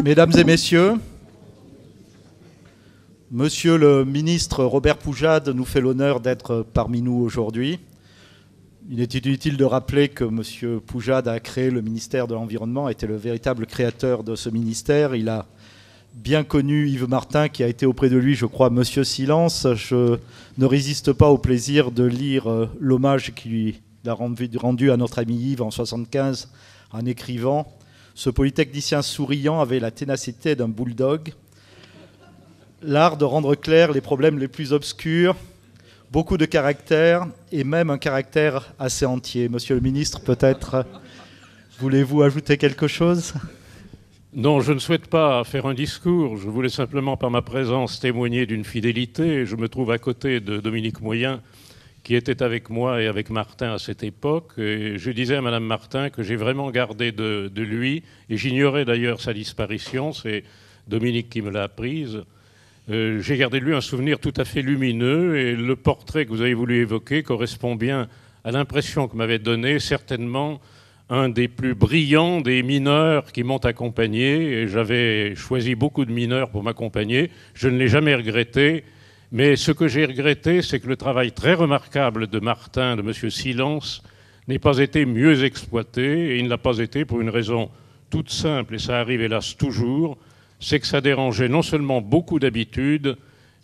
Mesdames et messieurs, Monsieur le ministre Robert Poujade nous fait l'honneur d'être parmi nous aujourd'hui. Il est inutile de rappeler que Monsieur Poujade a créé le ministère de l'Environnement, était le véritable créateur de ce ministère. Il a bien connu Yves Martin, qui a été auprès de lui, je crois, Monsieur Silence. Je ne résiste pas au plaisir de lire l'hommage qu'il a rendu à notre ami Yves en 1975 en écrivant « Ce polytechnicien souriant avait la ténacité d'un bulldog ». L'art de rendre clairs les problèmes les plus obscurs, beaucoup de caractère et même un caractère assez entier. Monsieur le ministre, peut-être voulez-vous ajouter quelque chose ? Non, je ne souhaite pas faire un discours. Je voulais simplement, par ma présence, témoigner d'une fidélité. Je me trouve à côté de Dominique Moyen, qui était avec moi et avec Martin à cette époque. Et je disais à Madame Martin que j'ai vraiment gardé de lui, et j'ignorais d'ailleurs sa disparition, c'est Dominique qui me l'a apprise. J'ai gardé de lui un souvenir tout à fait lumineux, et le portrait que vous avez voulu évoquer correspond bien à l'impression que m'avait donné certainement un des plus brillants des mineurs qui m'ont accompagné. Et j'avais choisi beaucoup de mineurs pour m'accompagner. Je ne l'ai jamais regretté, mais ce que j'ai regretté, c'est que le travail très remarquable de Martin, de M. Silence, n'ait pas été mieux exploité, et il ne l'a pas été pour une raison toute simple, et ça arrive hélas toujours, c'est que ça dérangeait non seulement beaucoup d'habitudes,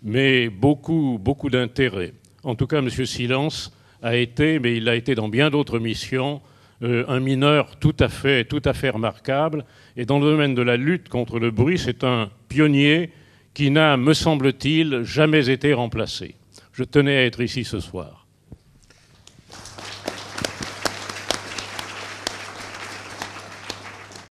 mais beaucoup d'intérêt. En tout cas, M. Silence a été, mais il l'a été dans bien d'autres missions, un mineur tout à fait remarquable. Et dans le domaine de la lutte contre le bruit, c'est un pionnier qui n'a, me semble-t-il, jamais été remplacé. Je tenais à être ici ce soir.